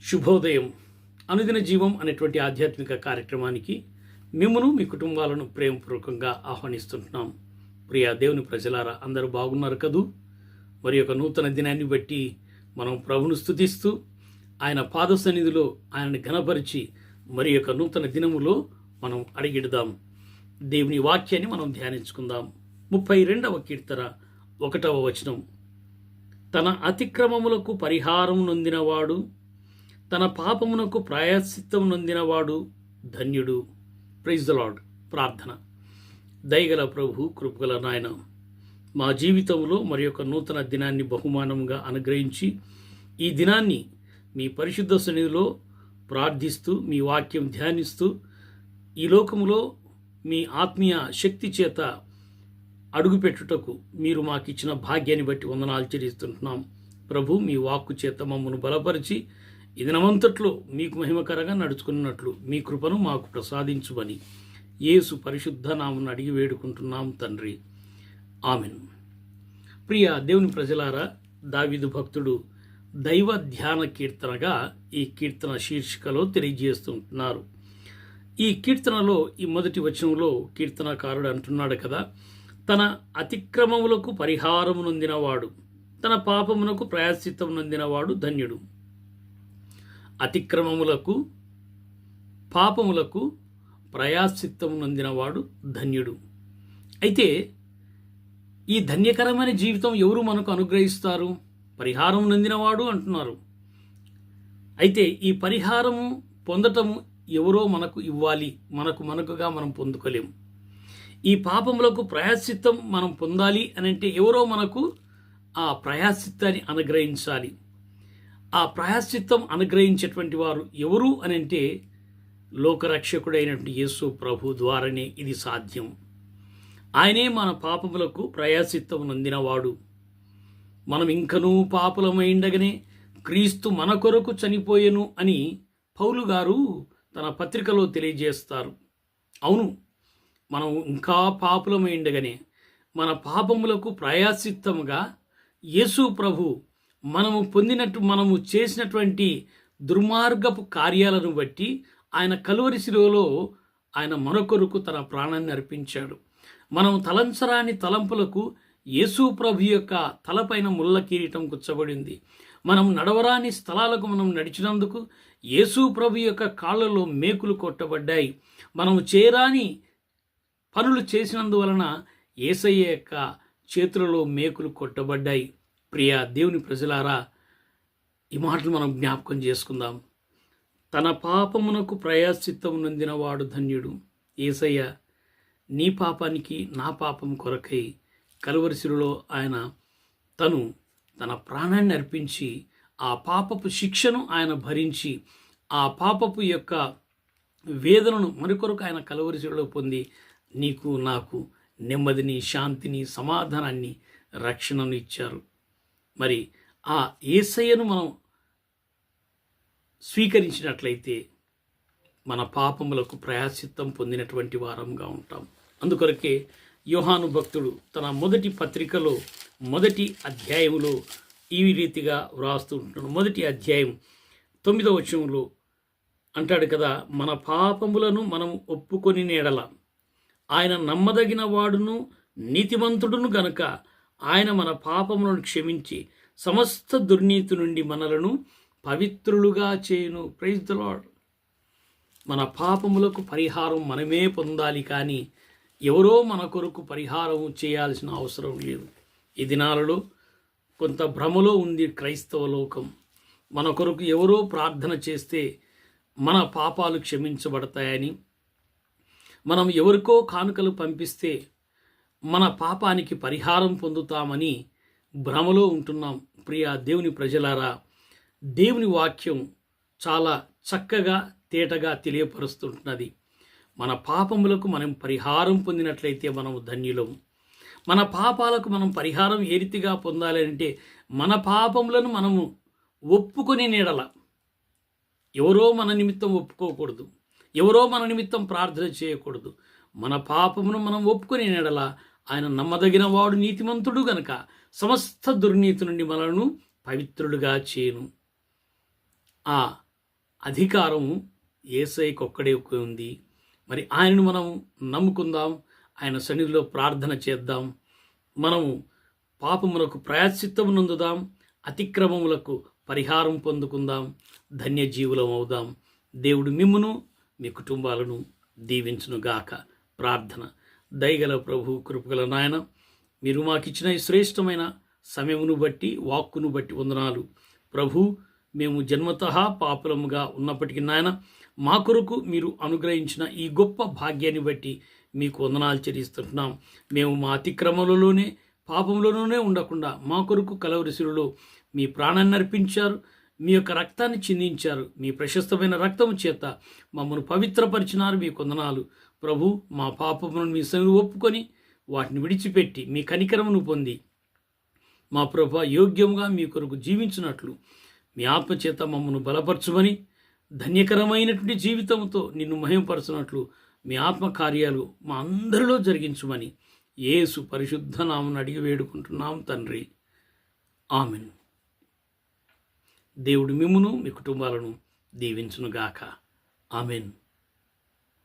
శుభోదయం. అనుదిన జీవం అనేటువంటి ఆధ్యాత్మిక కార్యక్రమానికి మిమ్మును మీ కుటుంబాలను ప్రేమపూర్వకంగా ఆహ్వానిస్తుంటున్నాం. ప్రియ దేవుని ప్రజలారా, అందరూ బాగున్నారు కదూ? మరి యొక్క నూతన దినాన్ని బట్టి మనం ప్రభును స్తుతిస్తూ ఆయన పాద సన్నిధిలో ఆయనని ఘనపరిచి మరి యొక్క నూతన దినములో మనం అడిగిడదాం. దేవుని వాక్యాన్ని మనం ధ్యానించుకుందాం. 32వ కీర్తన 1వ వచనం. తన అతిక్రమములకు పరిహారం నొందినవాడు, తన పాపమునకు ప్రాయశ్చిత్తం నొందినవాడు ధన్యుడు. Praise the lord. ప్రార్థన. దయగల ప్రభు, కృపగల నాయన, మా జీవితంలో మరి యొక్క నూతన దినాన్ని బహుమానంగా అనుగ్రహించి ఈ దినాన్ని మీ పరిశుద్ధ సన్నిధిలో ప్రార్థిస్తూ మీ వాక్యం ధ్యానిస్తూ ఈ లోకములో మీ ఆత్మీయ శక్తి చేత అడుగుపెట్టుటకు మీరు మాకిచ్చిన భాగ్యాన్ని బట్టి వందనాలు చెల్లిస్తుంటున్నాం. ప్రభు, మీ వాక్కు చేత మమ్మను బలపరిచి ఈ దినమంతట్లో మీకు మహిమకరంగా నడుచుకున్నట్లు మీ కృపను మాకు ప్రసాదించుమని యేసు పరిశుద్ధ నామమున అడిగి వేడుకుంటున్నాం తండ్రి. ఆమెన్. ప్రియ దేవుని ప్రజలారా, దావీదు భక్తుడు దైవ ధ్యాన కీర్తనగా ఈ కీర్తన శీర్షికలో తెలియజేస్తుంటున్నారు. ఈ కీర్తనలో ఈ మొదటి వచనంలో కీర్తనకారుడు అంటున్నాడు కదా, తన అతిక్రమములకు పరిహారము నొందినవాడు, తన పాపమునకు ప్రాయశ్చిత్తం నొందినవాడు ధన్యుడు. అతిక్రమములకు పాపములకు ప్రాయశ్చిత్తం నొందినవాడు ధన్యుడు. అయితే ఈ ధన్యకరమైన జీవితం ఎవరు మనకు అనుగ్రహిస్తారు? పరిహారం నొందినవాడు అంటున్నారు. అయితే ఈ పరిహారము పొందటము ఎవరో మనకు ఇవ్వాలి, మనకుగా మనం పొందుకోలేము. ఈ పాపములకు ప్రాయశ్చిత్తం మనం పొందాలి అని అంటే ఎవరో మనకు ఆ ప్రాయశ్చిత్తాన్ని అనుగ్రహించాలి. ఆ ప్రాయశ్చిత్తం అనుగ్రహించేటువంటి వారు ఎవరు అని అంటే లోకరక్షకుడైనటువంటి యేసు ప్రభు ద్వారానే ఇది సాధ్యం. ఆయనే మన పాపములకు ప్రాయశ్చిత్తం నొందినవాడు. మనం ఇంకనూ పాపులమైండగానే క్రీస్తు మన కొరకు చనిపోయెను అని పౌలు గారు తన పత్రికలో తెలియజేస్తారు. అవును, మనం ఇంకా పాపులమైండగానే మన పాపములకు ప్రాయశ్చిత్తముగా యేసు ప్రభు మనము చేసినటువంటి దుర్మార్గపు కార్యాలను బట్టి ఆయన కలువరి శిలువలో ఆయన మన కొరకు తన ప్రాణాన్ని అర్పించాడు. మనం తలంచరాని తలంపులకు యేసు ప్రభు యొక్క తలపైన ముళ్ళ కిరీటం కూర్చబడింది. మనం నడవరాని స్థలాలకు మనం నడిచినందుకు యేసు ప్రభు యొక్క కాళ్ళలో మేకులు కొట్టబడ్డాయి. మనం చేయరాని పనులు చేసినందువలన యేసయ్య యొక్క చేతులలో మేకులు కొట్టబడ్డాయి. ప్రియ దేవుని ప్రజలారా, ఈ మాటలు మనం జ్ఞాపకం చేసుకుందాం. తన పాపమునకు ప్రాయశ్చిత్తం నొందినవాడు ధన్యుడు. యేసయ్య నీ పాపానికి నా పాపం కొరకై కలువరి శిలువలో ఆయన తన ప్రాణాన్ని అర్పించి ఆ పాపపు శిక్షను ఆయన భరించి ఆ పాపపు యొక్క వేదనను మన కొరకు ఆయన కలువరి శిలువలో పొంది నీకు నాకు నెమ్మదిని, శాంతిని, సమాధానాన్ని, రక్షణను ఇచ్చారు. మరి ఆ యేసయ్యను మనం స్వీకరించినట్లయితే మన పాపములకు ప్రాయశ్చిత్తం పొందినటువంటి వారంగా ఉంటాం. అందుకొరకే యోహాను భక్తుడు తన మొదటి పత్రికలో మొదటి అధ్యాయంలో ఈ రీతిగా వ్రాస్తూ ఉంటున్నాడు. మొదటి అధ్యాయం 9వ వచనంలో అంటాడు కదా, మన పాపములను మనం ఒప్పుకొని నేడల ఆయన నమ్మదగిన వాడును నీతిమంతుడును గనుక ఆయన మన పాపములను క్షమించి సమస్త దుర్నీతి నుండి మనలను పవిత్రులుగా చేయును. Praise the lord. మన పాపములకు పరిహారం మనమే పొందాలి, కానీ ఎవరో మన కొరకు పరిహారం చేయాల్సిన అవసరం లేదు. ఈ దినాలలో కొంత భ్రమలో ఉంది క్రైస్తవ లోకం. మన కొరకు ఎవరో ప్రార్థన చేస్తే మన పాపాలు క్షమించబడతాయని, మనం ఎవరికో కానుకలు పంపిస్తే మన పాపానికి పరిహారం పొందుతామని భ్రమలో ఉంటున్నాం. ప్రియ దేవుని ప్రజలారా, దేవుని వాక్యం చాలా చక్కగా తేటగా తెలియపరుస్తుంటున్నది. మన పాపములకు మనం పరిహారం పొందినట్లయితే మనం ధన్యులం. మన పాపాలకు మనం పరిహారం ఏ రీతిగా పొందాలి అంటే మన పాపములను మనము ఒప్పుకొని నీడల. ఎవరో మన నిమిత్తం ఒప్పుకోకూడదు, ఎవరో మన నిమిత్తం ప్రార్థన చేయకూడదు. మన పాపమును మనం ఒప్పుకొని నీడల ఆయన నమ్మదగిన వాడు, నీతిమంతుడు గనక సమస్త దుర్నీతి నుండి మనలను పవిత్రులుగా చేయను. ఆ అధికారం యేసయ్యకు ఒక్కడే ఉంది. మరి ఆయనను మనం నమ్ముకుందాం, ఆయన సన్నిధిలో ప్రార్థన చేద్దాం. మనము పాపములకు ప్రాయశ్చిత్తము నొందుదాం, అతిక్రమములకు పరిహారం పొందుకుందాం, ధన్యజీవులం అవుదాం. దేవుడు మిమ్మును మీ కుటుంబాలను దీవించునుగాక. ప్రార్థన. దయగల ప్రభు, కృపగల నాయన, మీరు మాకిచ్చిన ఈ శ్రేష్టమైన సమయమును బట్టి, వాక్కును బట్టి వందనాలు ప్రభు. మేము జన్మతః పాపులముగా ఉన్నప్పటికీ నాయన, మా కొరకు మీరు అనుగ్రహించిన ఈ గొప్ప భాగ్యాన్ని బట్టి మీకు వందనాలు చెల్లిస్తున్నాం. మేము మా అతిక్రమలలోనే, పాపంలోనే ఉండకుండా మా కొరకు కలవరి శిలువలో మీ ప్రాణాన్ని అర్పించారు, మీ యొక్క రక్తాన్ని చిందించారు. మీ ప్రశస్తమైన రక్తము చేత మమ్మల్ని పవిత్రపరిచినారు. మీ వందనాలు ప్రభు. మా పాపములను మీ సన్నిధిలో ఒప్పుకొని వాటిని విడిచిపెట్టి మీ కనికరమును పొంది మా ప్రభు యోగ్యంగా మీ కొరకు జీవించినట్లు మీ ఆత్మచేత మమ్మను బలపరచుమని, ధన్యకరమైనటువంటి జీవితంతో నిన్ను మహిమపరచునట్లు మీ ఆత్మ కార్యాలు మా అందరిలో జరిగించుమని యేసు పరిశుద్ధ నామమున అడిగి వేడుకుంటున్నాం తండ్రి. ఆమెన్. దేవుడు మిమ్మును మీ కుటుంబాలను దీవించునుగాక. ఆమెన్.